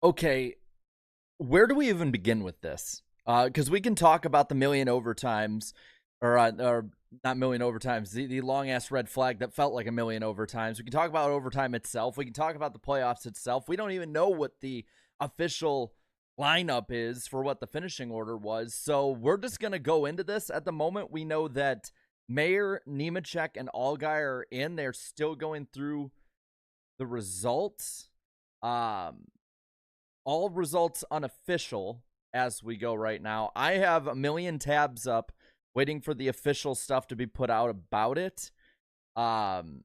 Okay, where do we even begin with this? Because we can talk about the million overtimes, or not million overtimes, the long ass red flag that felt like a million overtimes. We can talk about overtime itself. We can talk about the playoffs itself. We don't even know what the official lineup is for what the finishing order was. So we're just gonna go into this. At the moment, we know that Mayer, Nemechek, and Allgaier are in. They're still going through the results. Um, all results unofficial as we go right now. I have a million tabs up waiting for the official stuff to be put out about it. Um,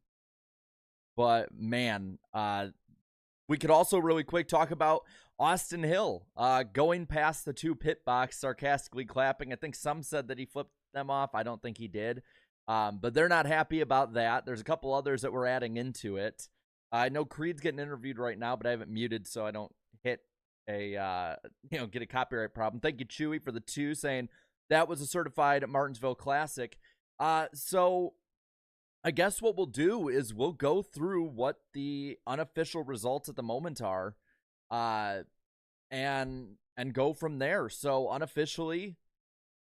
but man, we could also really quick talk about Austin Hill going past the two pit box, sarcastically clapping. I think some said that he flipped them off. I don't think he did. But they're not happy about that. There's a couple others that we're adding into it. I know Creed's getting interviewed right now, but I haven't muted so I don't hit get a copyright problem. Thank you, Chewy, for the 2 saying that was a certified Martinsville Classic. So I guess what we'll do is we'll go through what the unofficial results at the moment are, and go from there. So unofficially,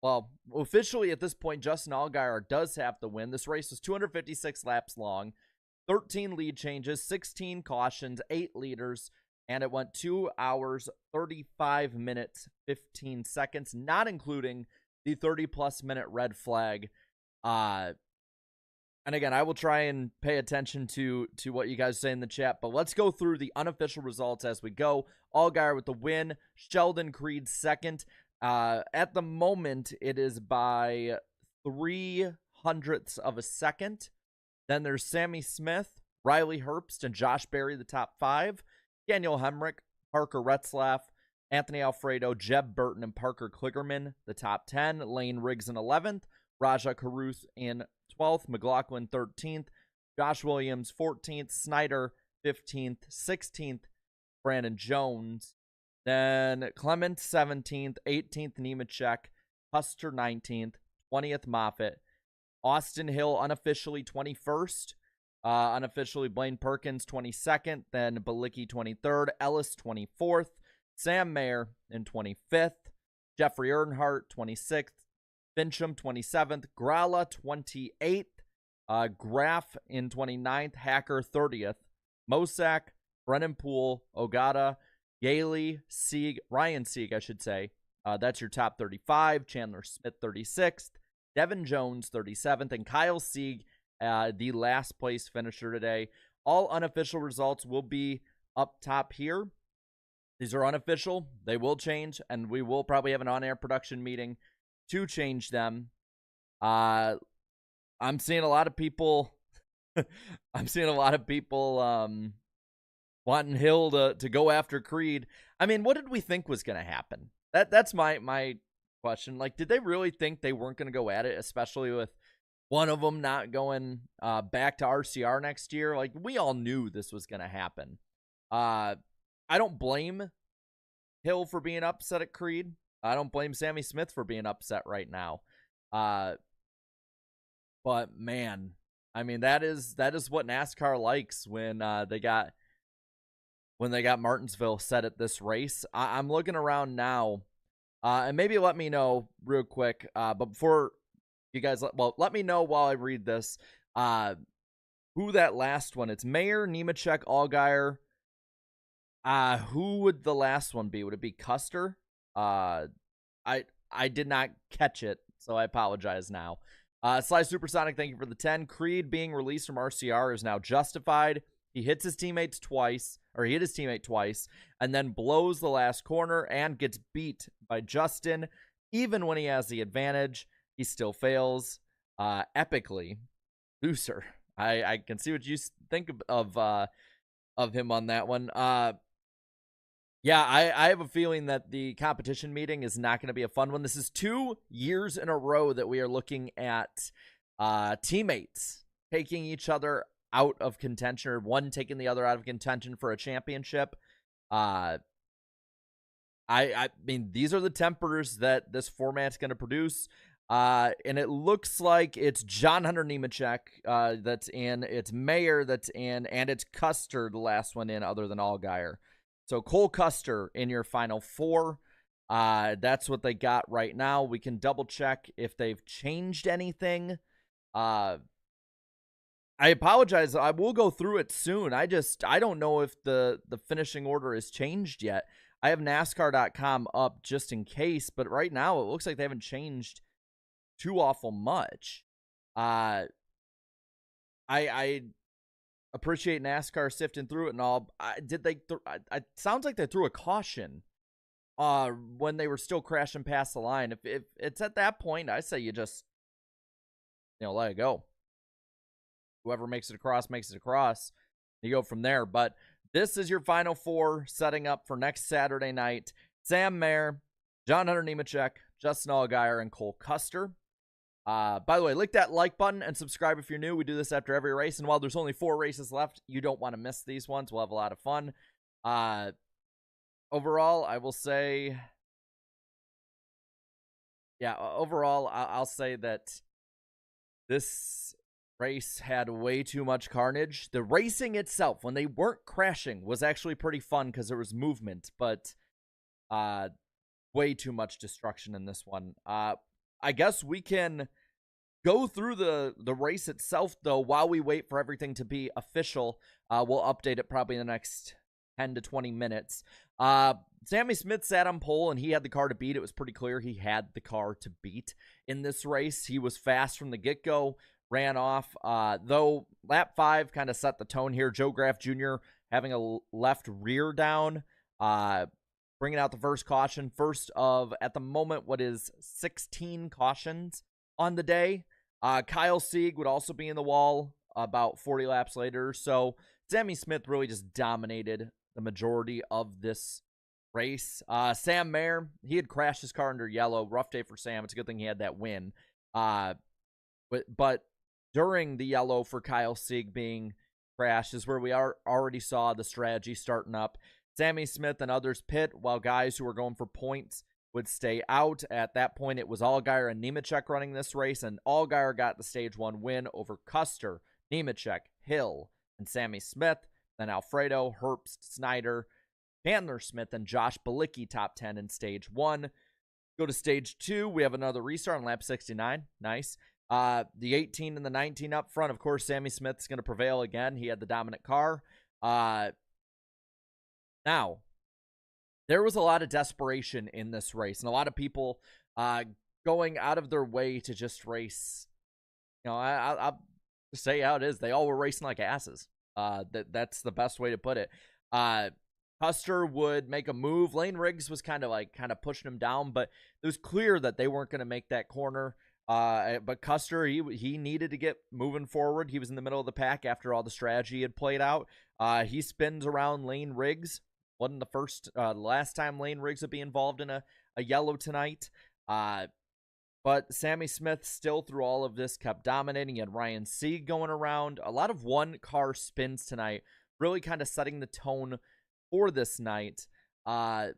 well, officially at this point, Justin Allgaier does have the win. This race was 256 laps long, 13 lead changes, 16 cautions, 8 leaders, and it went 2 hours, 35 minutes, 15 seconds, not including the 30-plus minute red flag. And again, I will try and pay attention to what you guys say in the chat, but let's go through the unofficial results as we go. Allgaier with the win, Sheldon Creed second. At the moment, it is by 0.03 of a second. Then there's Sammy Smith, Riley Herbst, and Josh Berry, the top 5. Daniel Hemrick, Parker Retzlaff, Anthony Alfredo, Jeb Burton, and Parker Kligerman, the top 10. Lane Riggs in 11th. Raja Caruth in 12th. McLaughlin 13th. Josh Williams 14th. Snyder 15th. 16th. Brandon Jones. Then Clement 17th. 18th. Nemechek. Custer 19th. 20th. Moffitt. Austin Hill unofficially 21st. Unofficially Blaine Perkins 22nd. Then Balicki 23rd. Ellis 24th. Sam Mayer in 25th. Jeffrey Earnhardt 26th. Fincham 27th. Gralla 28th. Graff in 29th. Hacker 30th. Mosak, Brennan Poole, Ogata, Yaley, Sieg, Ryan Sieg, I should say. That's your top 35. Chandler Smith 36th. Devin Jones 37th. And Kyle Sieg, the last place finisher today. All unofficial results will be up top here. These are unofficial. They will change, and we will probably have an on-air production meeting to change them. I'm seeing a lot of people wanting Hill to go after Creed. I mean, what did we think was going to happen? That's my question. Like, did they really think they weren't going to go at it, especially with one of them not going back to RCR next year? Like, we all knew this was going to happen. I don't blame Hill for being upset at Creed. I don't blame Sammy Smith for being upset right now. But man, I mean, that is what NASCAR likes when they got Martinsville set at this race. I'm looking around now, and maybe let me know real quick. But before you guys, let me know while I read this. Who that last one? It's Mayer, Nemechek, Allgaier. Who would the last one be? Would it be Custer? I did not catch it, so I apologize now. Sly Supersonic, thank you for the 10. Creed being released from RCR is now justified. He hits his teammates twice, or he hit his teammate twice, and then blows the last corner and gets beat by Justin. Even when he has the advantage, he still fails epically. Loser. I can see what you think of him on that one. Yeah, I have a feeling that the competition meeting is not going to be a fun one. This is 2 years in a row that we are looking at teammates taking each other out of contention, or one taking the other out of contention for a championship. I mean, these are the tempers that this format's going to produce. And it looks like it's John Hunter Nemechek that's in, it's Mayer that's in, and it's Custer, the last one in, other than Allgaier. So Cole Custer in your final 4. That's what they got right now. We can double check if they've changed anything. I apologize. I will go through it soon. I don't know if the finishing order has changed yet. I have NASCAR.com up just in case, but right now it looks like they haven't changed too awful much. I appreciate NASCAR sifting through it and all. It sounds like they threw a caution when they were still crashing past the line. If it's at that point, I say you just let it go. Whoever makes it across makes it across. You go from there. But this is your final 4 setting up for next Saturday night. Sam Mayer, John Hunter Nemechek, Justin Allgaier, and Cole Custer. By the way, click that like button and subscribe if you're new. We do this after every race. And while there's only 4 races left, you don't want to miss these ones. We'll have a lot of fun. Overall, I will say, overall, I'll say that this race had way too much carnage. The racing itself, when they weren't crashing, was actually pretty fun because there was movement, but way too much destruction in this one. I guess we can go through the race itself, though, while we wait for everything to be official. We'll update it probably in the next 10 to 20 minutes. Sammy Smith sat on pole, and he had the car to beat. It was pretty clear he had the car to beat in this race. He was fast from the get-go, ran off, though lap 5 kind of set the tone here. Joe Graff Jr. having a left rear down, bringing out the first caution. First of, at the moment, what is 16 cautions on the day. Kyle Sieg would also be in the wall about 40 laps later. So Sammy Smith really just dominated the majority of this race. Sam Mayer, he had crashed his car under yellow. Rough day for Sam. It's a good thing he had that win. But during the yellow for Kyle Sieg being crashed is where we already saw the strategy starting up. Sammy Smith and others pit while guys who were going for points would stay out. At that point, it was Allgaier and Nemechek running this race, and Allgaier got the stage 1 win over Custer, Nemechek, Hill, and Sammy Smith. Then Alfredo, Herbst, Snyder, Chandler Smith, and Josh Bilicki top 10 in stage 1. Go to stage 2. We have another restart on lap 69. Nice. The 18 and the 19 up front. Of course, Sammy Smith's going to prevail again. He had the dominant car. Now, there was a lot of desperation in this race, and a lot of people going out of their way to just race. I'll say how it is. They all were racing like asses. That's the best way to put it. Custer would make a move. Lane Riggs was kind of pushing him down, but it was clear that they weren't going to make that corner. But Custer, he needed to get moving forward. He was in the middle of the pack after all the strategy had played out. He spins around Lane Riggs. Wasn't the last time Lane Riggs would be involved in a yellow tonight. But Sammy Smith still through all of this kept dominating. He had Ryan Sieg going around. A lot of one-car spins tonight, really kind of setting the tone for this night. And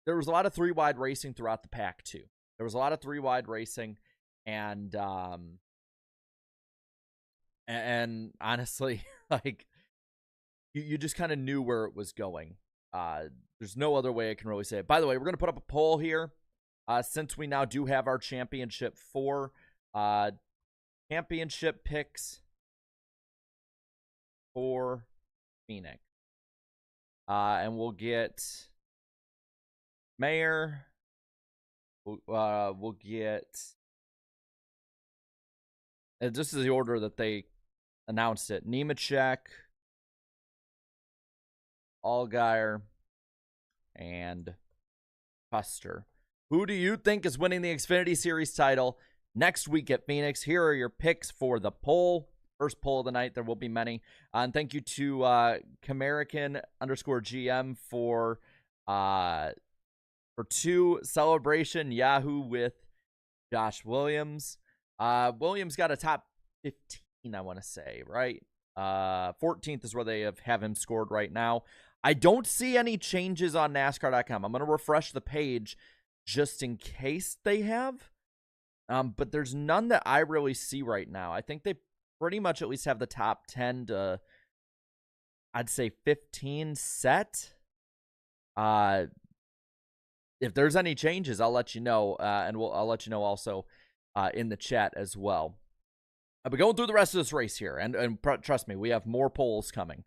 there was a lot of 3-wide racing throughout the pack, too. There was a lot of 3-wide racing, and honestly, you just kind of knew where it was going. There's no other way I can really say it. By the way, we're going to put up a poll here, since we now do have our championship 4 championship picks for Phoenix. And we'll get Mayer. We'll get, this is the order that they announced it: Nemechek, Allgaier, and Custer. Who do you think is winning the Xfinity Series title next week at Phoenix? Here are your picks for the poll. First poll of the night. There will be many. And thank you to Camerican_GM for 2 celebration Yahoo with Josh Williams. Williams got a top 15, I want to say, right? 14th is where they have him scored right now. I don't see any changes on NASCAR.com. I'm going to refresh the page just in case they have. But there's none that I really see right now. I think they pretty much at least have the top 10 to... I'd say 15 set. If there's any changes, I'll let you know, and I'll let you know also in the chat as well. I'll be going through the rest of this race here, and trust me, we have more polls coming.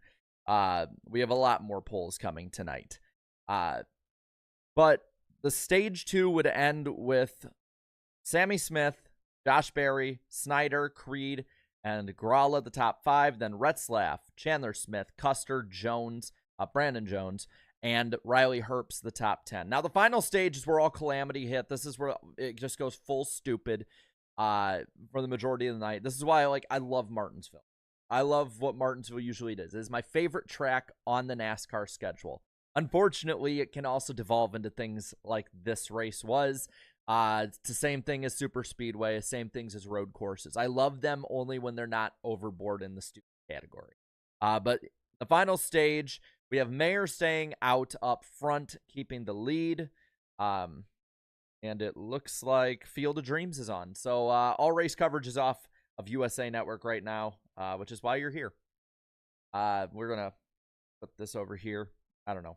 We have a lot more polls coming tonight. But the stage 2 would end with Sammy Smith, Josh Berry, Snyder, Creed, and Gralla, the top 5. Then Retzlaff, Chandler Smith, Custer, Jones, Brandon Jones, and Riley Herbst, the top 10. Now, the final stage is where all calamity hit. This is where it just goes full stupid for the majority of the night. This is why I love Martinsville. I love what Martinsville usually does. It is my favorite track on the NASCAR schedule. Unfortunately, it can also devolve into things like this race was. It's the same thing as super speedway, same things as road courses. I love them only when they're not overboard in the stupid category. But the final stage, we have Mayer staying out up front, keeping the lead. And it looks like Field of Dreams is on. So all race coverage is off of USA Network right now, which is why you're here. We're going to put this over here. I don't know.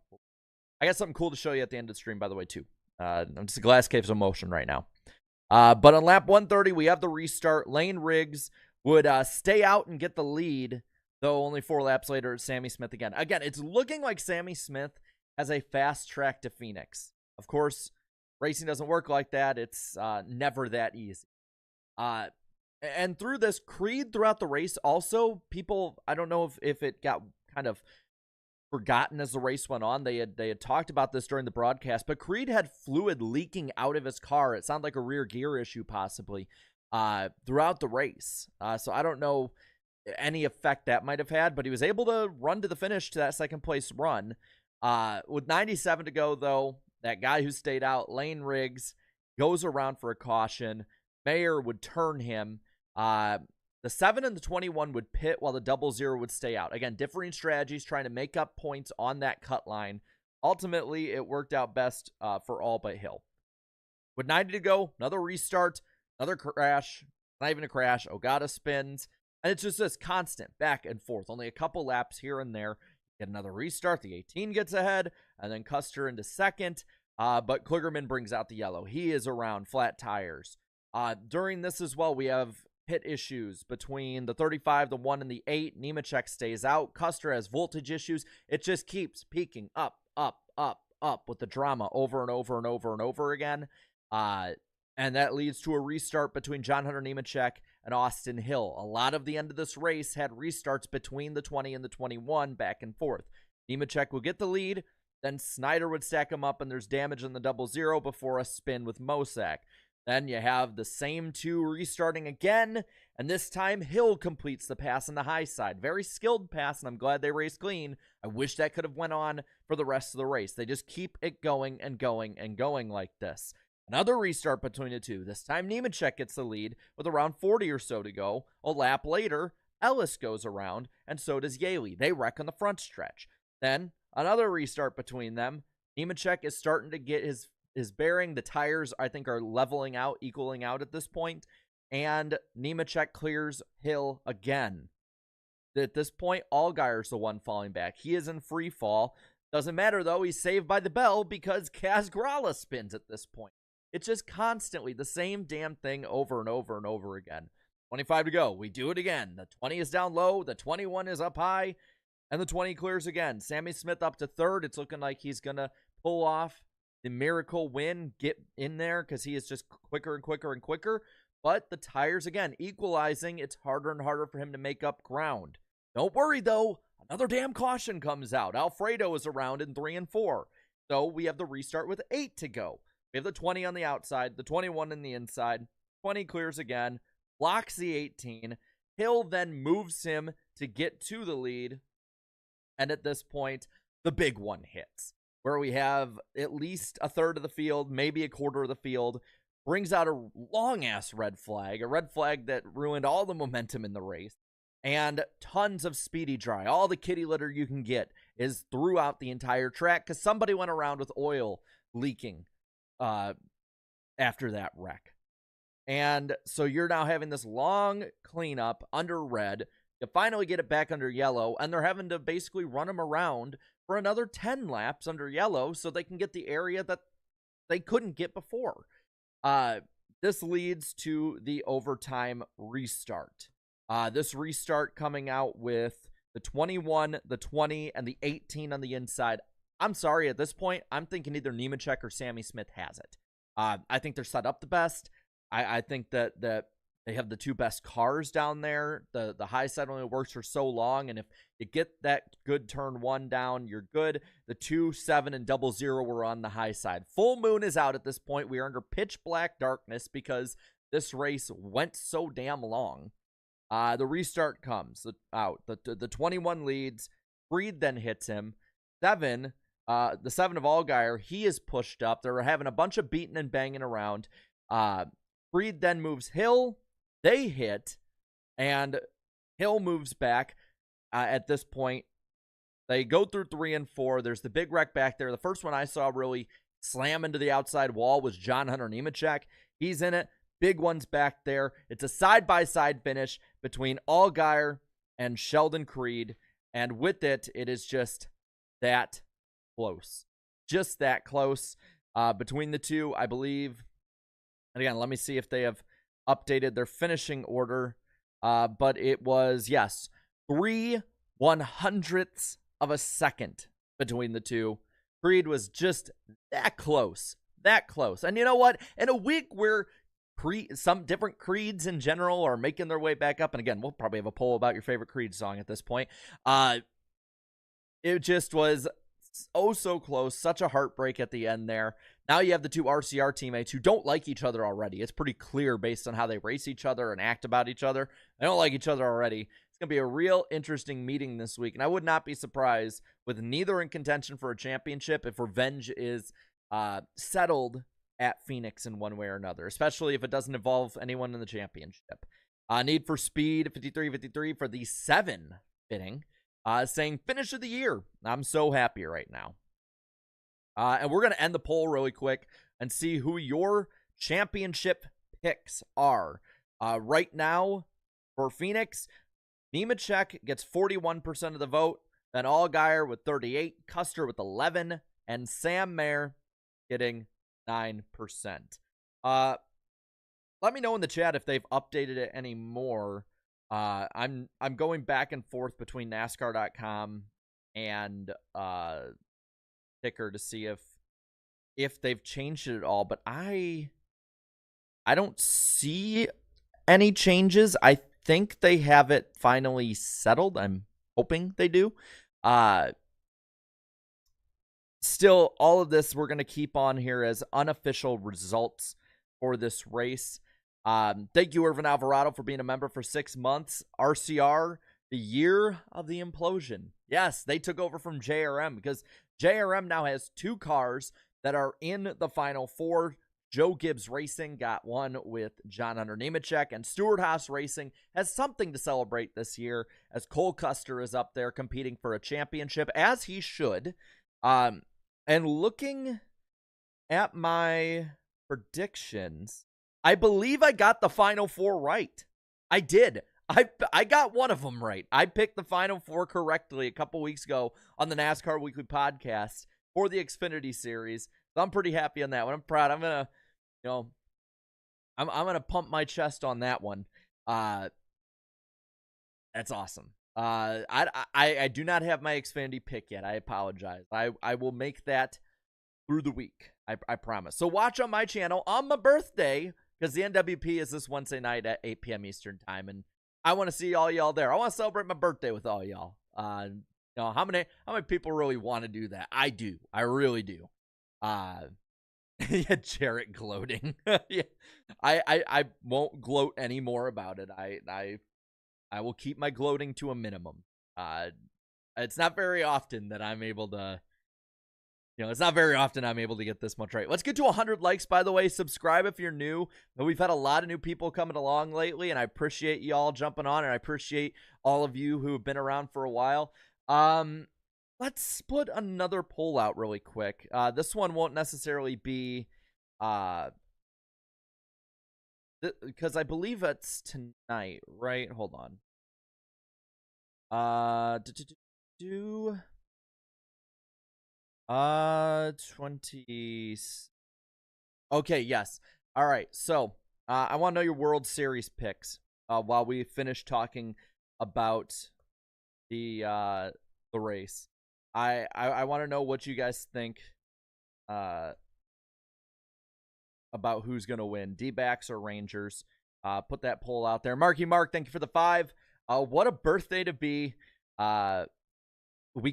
I got something cool to show you at the end of the stream, by the way, too. I'm just a glass caves of motion right now. But on lap 130, we have the restart. Lane Riggs would stay out and get the lead, though only 4 laps later, it's Sammy Smith again. Again, it's looking like Sammy Smith has a fast track to Phoenix. Of course, racing doesn't work like that. It's never that easy. And through this, Creed throughout the race also, people, I don't know if it got kind of forgotten as the race went on. They had talked about this during the broadcast, but Creed had fluid leaking out of his car. It sounded like a rear gear issue possibly throughout the race. So I don't know any effect that might have had, but he was able to run to the finish to that second place run. With 97 to go, though, that guy who stayed out, Lane Riggs, goes around for a caution. Mayer would turn him. The 7 and the 21 would pit while the 00 would stay out. Again, differing strategies, trying to make up points on that cut line. Ultimately, it worked out best for all but Hill. With 90 to go, another restart, another crash. Not even a crash. Ogata spins. And it's just this constant back and forth. Only a couple laps here and there. Get another restart. The 18 gets ahead. And then Custer into second. But Kligerman brings out the yellow. He is around flat tires. During this as well, we have pit issues between the 35, the 1, and the 8. Nemechek stays out. Custer has voltage issues. It just keeps peaking up with the drama over and over and over and over again. And that leads to a restart between John Hunter Nemechek and Austin Hill. A lot of the end of this race had restarts between the 20 and the 21 back and forth. Nemechek will get the lead. Then Snyder would stack him up, and there's damage on the 00 before a spin with Mosak. Then you have the same 2 restarting again, and this time Hill completes the pass on the high side. Very skilled pass, and I'm glad they raced clean. I wish that could have went on for the rest of the race. They just keep it going and going and going like this. Another restart between the 2. This time Nemechek gets the lead with around 40 or so to go. A lap later, Ellis goes around, and so does Yaley. They wreck on the front stretch. Then another restart between them. Nemechek is starting to get his bearing. The tires, I think, are leveling out, equaling out at this point. And Nemechek clears Hill again. At this point, Allgaier's the one falling back. He is in free fall. Doesn't matter, though. He's saved by the bell because Kaz Gralla spins at this point. It's just constantly the same damn thing over and over and over again. 25 to go. We do it again. The 20 is down low. The 21 is up high. And the 20 clears again. Sammy Smith up to third. It's looking like he's going to pull off the miracle win, get in there because he is just quicker and quicker and quicker. But the tires, again, equalizing. It's harder and harder for him to make up ground. Don't worry, though. Another damn caution comes out. Alfredo is around in 3 and 4. So we have the restart with 8 to go. We have the 20 on the outside, the 21 on the inside. 20 clears again, blocks the 18. Hill then moves him to get to the lead. And at this point, the big one hits, where we have at least a third of the field, maybe a quarter of the field, brings out a long-ass red flag, a red flag that ruined all the momentum in the race, and tons of speedy dry. All the kitty litter you can get is throughout the entire track because somebody went around with oil leaking after that wreck. And so you're now having this long cleanup under red. You finally get it back under yellow, and they're having to basically run them around for another 10 laps under yellow so they can get the area that they couldn't get before. This leads to the overtime restart. This restart coming out with the 21, the 20, and the 18 on the inside. I'm sorry, at this point, I'm thinking either Nemechek or Sammy Smith has it. I think they're set up the best. I think that they have the two best cars down there. The high side only works for so long, and if you get that good turn 1 down, you're good. The 2, 7, and 00 were on the high side. Full moon is out at this point. We are under pitch black darkness because this race went so damn long. The restart comes out. The 21 leads. Freed then hits him. 7, the 7 of Allgaier, he is pushed up. They're having a bunch of beating and banging around. Freed then moves Hill. They hit, and Hill moves back. At this point, they go through 3 and 4. There's the big wreck back there. The first one I saw really slam into the outside wall was John Hunter Nemechek. He's in it. Big one's back there. It's a side-by-side finish between Allgaier and Sheldon Creed, and with it, it is just that close. Just that close between the two, I believe. And again, let me see if they have updated their finishing order, but it was, yes, 0.03 of a second between the two. Creed was just that close, and you know what, in a week where some different creeds in general are making their way back up, and again, we'll probably have a poll about your favorite Creed song at this point. It just was so close. Such a heartbreak at the end there. Now you have the two RCR teammates who don't like each other already. It's pretty clear based on how they race each other and act about each other. They don't like each other already. It's going to be a real interesting meeting this week, and I would not be surprised with neither in contention for a championship if revenge is settled at Phoenix in one way or another, especially if it doesn't involve anyone in the championship. Need for Speed 53 for the 7 fitting. Saying finish of the year. I'm so happy right now. And we're going to end the poll really quick and see who your championship picks are. Right now, for Phoenix, Nemechek gets 41% of the vote, then Allgaier with 38, Custer with 11, and Sam Mayer getting 9%. Let me know in the chat if they've updated it anymore. I'm going back and forth between NASCAR.com and Ticker to see if they've changed it at all, but I don't see any changes. I think they have it finally settled. I'm hoping they do. Still, all of this we're going to keep on here as unofficial results for this race. Thank you, Irvin Alvarado, for being a member for 6 months. RCR, the year of the implosion. Yes, they took over from JRM because JRM now has 2 cars that are in the Final Four. Joe Gibbs Racing got one with John Hunter Nemechek, and Stewart Haas Racing has something to celebrate this year as Cole Custer is up there competing for a championship, as he should. And looking at my predictions, I believe I got the Final Four right. I did. I got one of them right. I picked the Final Four correctly a couple weeks ago on the NASCAR Weekly Podcast for the Xfinity Series. So I'm pretty happy on that one. I'm proud. I'm gonna, I'm gonna pump my chest on that one. That's awesome. I do not have my Xfinity pick yet. I apologize. I will make that through the week. I promise. So watch on my channel on my birthday, because the NWP is this Wednesday night at 8 p.m. Eastern time, and I want to see all y'all there. I want to celebrate my birthday with all y'all. How many people really want to do that? I do. I really do. Yeah, Jarrett gloating. Yeah, I won't gloat anymore about it. I will keep my gloating to a minimum. It's not very often that I'm able to. It's not very often I'm able to get this much right. Let's get to 100 likes, by the way. Subscribe if you're new. We've had a lot of new people coming along lately, and I appreciate you all jumping on, and I appreciate all of you who have been around for a while. Let's put another poll out really quick. This one won't necessarily be because I believe it's tonight, right? Hold on. Do, do, do, do. 20. Okay, yes. All right. So, I want to know your World Series picks. While we finish talking about the race, I want to know what you guys think. About who's going to win, D-backs or Rangers. Put that poll out there. Marky Mark, thank you for the 5. What a birthday to be. We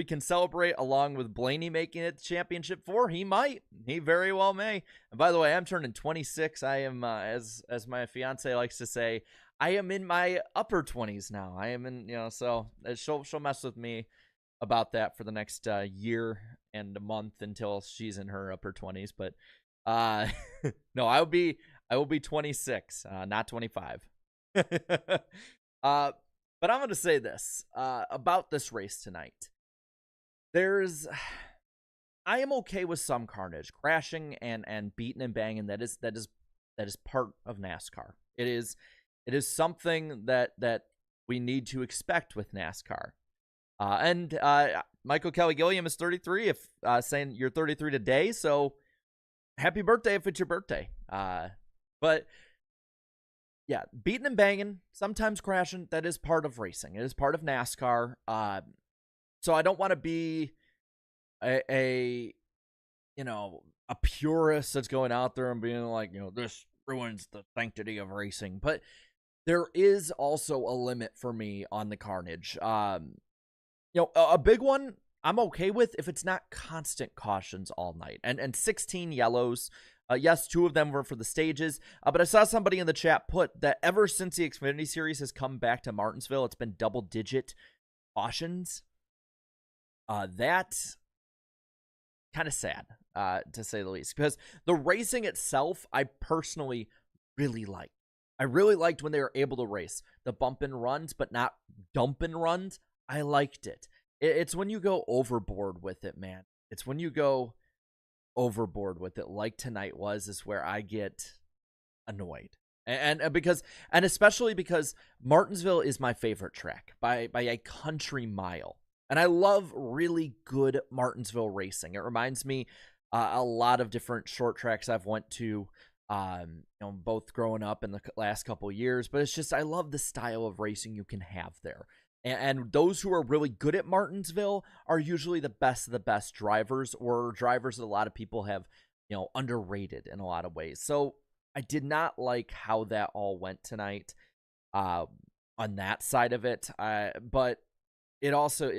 can celebrate along with Blaney making it championship 4. He might. He very well may. And by the way, I'm turning 26. I am, as my fiance likes to say, I am in my upper 20s now. I am in, so she'll mess with me about that for the next year and a month until she's in her upper 20s. But no, I will be 26, not 25. But I'm going to say this about this race tonight. I am okay with some carnage, crashing and beating and banging. That is part of NASCAR. It is something that we need to expect with NASCAR. And Michael Kelly Gilliam is 33. If saying you're 33 today, so happy birthday if it's your birthday. But yeah, beating and banging, sometimes crashing, that is part of racing. It is part of NASCAR. So I don't want to be a purist that's going out there and being like, this ruins the sanctity of racing. But there is also a limit for me on the carnage. A big one I'm okay with if it's not constant cautions all night. And 16 yellows. Yes, 2 of them were for the stages. But I saw somebody in the chat put that ever since the Xfinity Series has come back to Martinsville, it's been double-digit cautions. That's kind of sad, to say the least. Because the racing itself, I personally really like. I really liked when they were able to race. The bump and runs, but not dump and runs. I liked it. It's when you go overboard with it, man. It's when you go overboard with it, like tonight is where I get annoyed. And especially because Martinsville is my favorite track by a country mile. And I love really good Martinsville racing. It reminds me a lot of different short tracks I've went to, both growing up in the last couple of years. But it's just, I love the style of racing you can have there. And those who are really good at Martinsville are usually the best of the best drivers, or drivers that a lot of people have, underrated in a lot of ways. So I did not like how that all went tonight on that side of it. But it also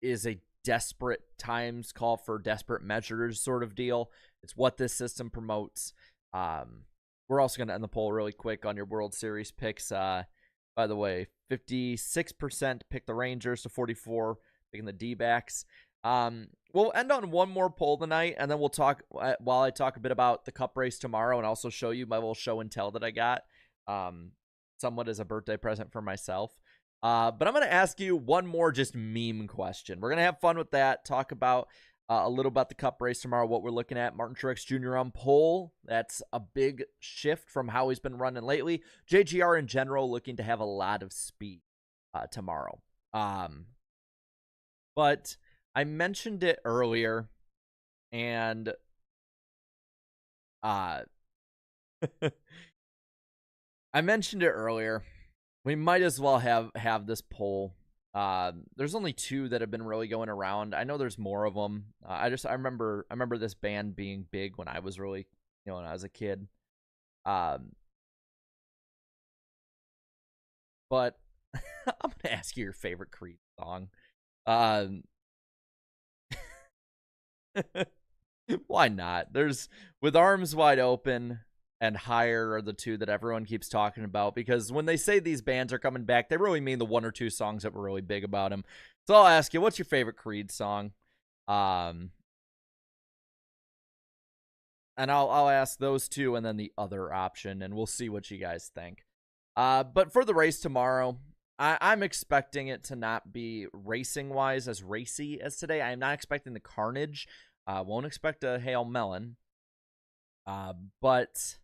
is a desperate times call for desperate measures sort of deal. It's what this system promotes. We're also going to end the poll really quick on your World Series picks. By the way, 56% pick the Rangers to 44 picking the D-backs. We'll end on one more poll tonight, and then we'll talk while I talk a bit about the Cup race tomorrow, and also show you my little show and tell that I got, somewhat as a birthday present for myself. But I'm going to ask you one more just meme question. We're going to have fun with that, talk about a little about the Cup race tomorrow, what we're looking at. Martin Truex Jr. on pole. That's a big shift from how he's been running lately. JGR in general looking to have a lot of speed tomorrow. But I mentioned it earlier, and I mentioned it earlier. We might as well have this poll. There's only 2 that have been really going around. I know there's more of them. I remember this band being big when I was really, when I was a kid. But I'm gonna ask you your favorite Creed song. Why not? There's With Arms Wide Open and Higher are the 2 that everyone keeps talking about, because when they say these bands are coming back, they really mean the 1 or 2 songs that were really big about them. So I'll ask you, what's your favorite Creed song? And I'll ask those 2 and then the other option, and we'll see what you guys think. But for the race tomorrow, I'm expecting it to not be racing-wise as racy as today. I am not expecting the carnage. Won't expect a Hail Melon. But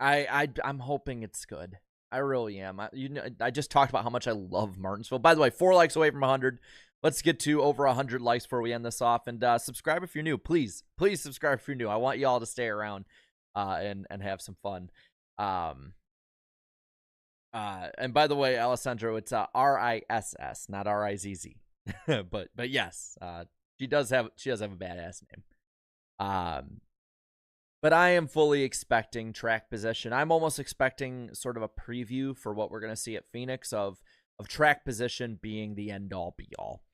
I'm hoping it's good. I really am. I just talked about how much I love Martinsville. By the way, 4 likes away from 100. Let's get to over 100 likes before we end this off. And subscribe if you're new. Please subscribe if you're new. I want you all to stay around and have some fun. And by the way, Alessandro, it's RISS, not RIZZ. but yes, she does have a badass name. But I am fully expecting track position. I'm almost expecting sort of a preview for what we're going to see at Phoenix of track position being the end-all, be-all.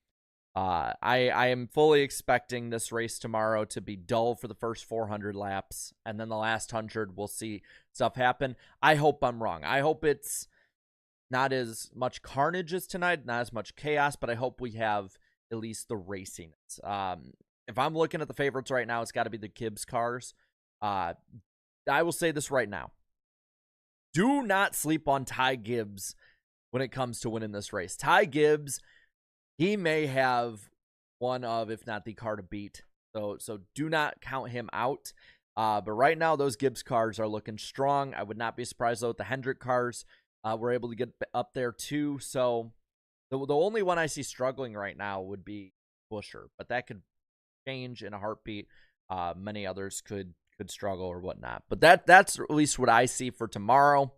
I am fully expecting this race tomorrow to be dull for the first 400 laps, and then the last 100 we'll see stuff happen. I hope I'm wrong. I hope it's not as much carnage as tonight, not as much chaos, but I hope we have at least the raciness. If I'm looking at the favorites right now, it's got to be the Gibbs cars. I will say this right now. Do not sleep on Ty Gibbs when it comes to winning this race. Ty Gibbs, he may have one of, if not the car to beat. So do not count him out. But right now, those Gibbs cars are looking strong. I would not be surprised, though, if the Hendrick cars were able to get up there, too. So the only one I see struggling right now would be Busher. But that could change in a heartbeat. Many others could struggle or whatnot. But that's at least what I see for tomorrow.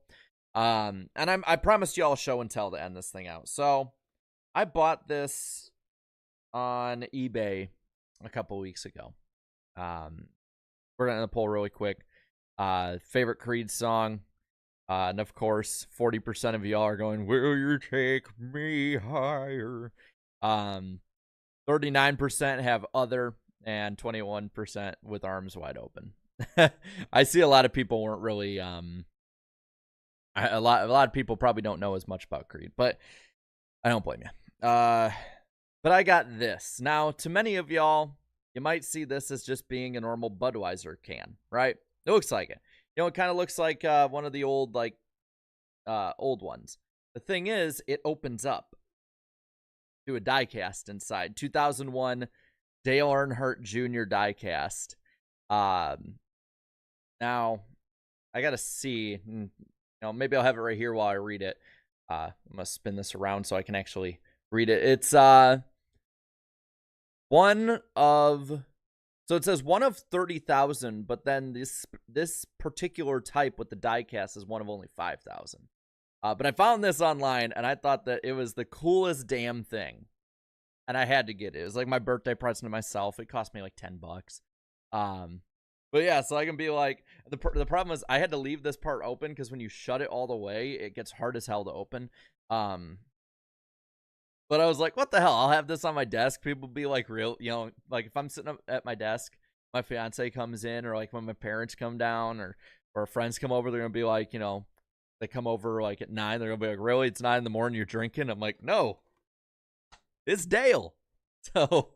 And I promised you all a show and tell to end this thing out. So I bought this on eBay a couple weeks ago. We're going to pull really quick. Favorite Creed song. And of course, 40% of y'all are going, "Will you take me higher?" 39% have other, and 21% with Arms Wide Open. I see a lot of people weren't really a lot of people probably don't know as much about Creed, but I don't blame you. But I got this. Now, to many of y'all, you might see this as just being a normal Budweiser can, right? It looks like it. You know, it kind of looks like one of the old old ones. The thing is, it opens up to a diecast inside. 2001 Dale Earnhardt Jr. diecast. Now, I gotta see. Maybe I'll have it right here while I read it. I'm gonna spin this around so I can actually read it. It's one of. So it says one of 30,000, but then this particular type with the diecast is one of only 5,000. But I found this online, and I thought that it was the coolest damn thing, and I had to get it. It was like my birthday present to myself. It cost me like $10. But yeah, so I can be like, the problem is I had to leave this part open because when you shut it all the way, it gets hard as hell to open. But I was like, what the hell? I'll have this on my desk. People be like, like if I'm sitting up at my desk, my fiance comes in, or like when my parents come down, or friends come over, they're going to be like, they come over like at 9, they're going to be like, really? It's 9 in the morning, you're drinking? I'm like, no, it's Dale. So,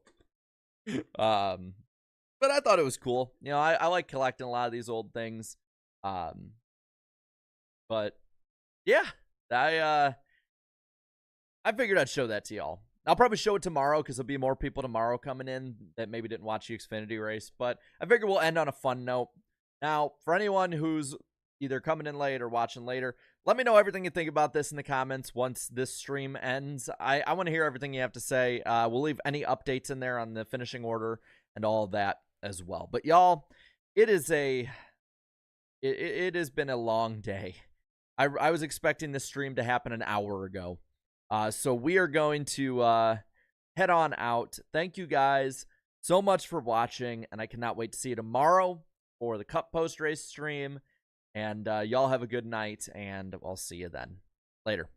but I thought it was cool. I like collecting a lot of these old things. But yeah, I figured I'd show that to y'all. I'll probably show it tomorrow because there'll be more people tomorrow coming in that maybe didn't watch the Xfinity race. But I figure we'll end on a fun note. Now, for anyone who's either coming in late or watching later, let me know everything you think about this in the comments once this stream ends. I want to hear everything you have to say. We'll leave any updates in there on the finishing order and all of that as well. But y'all, it has been a long day. I was expecting this stream to happen an hour ago. So we are going to head on out. Thank you guys so much for watching, and I cannot wait to see you tomorrow for the Cup post-race stream. And y'all have a good night, and I'll see you then. Later.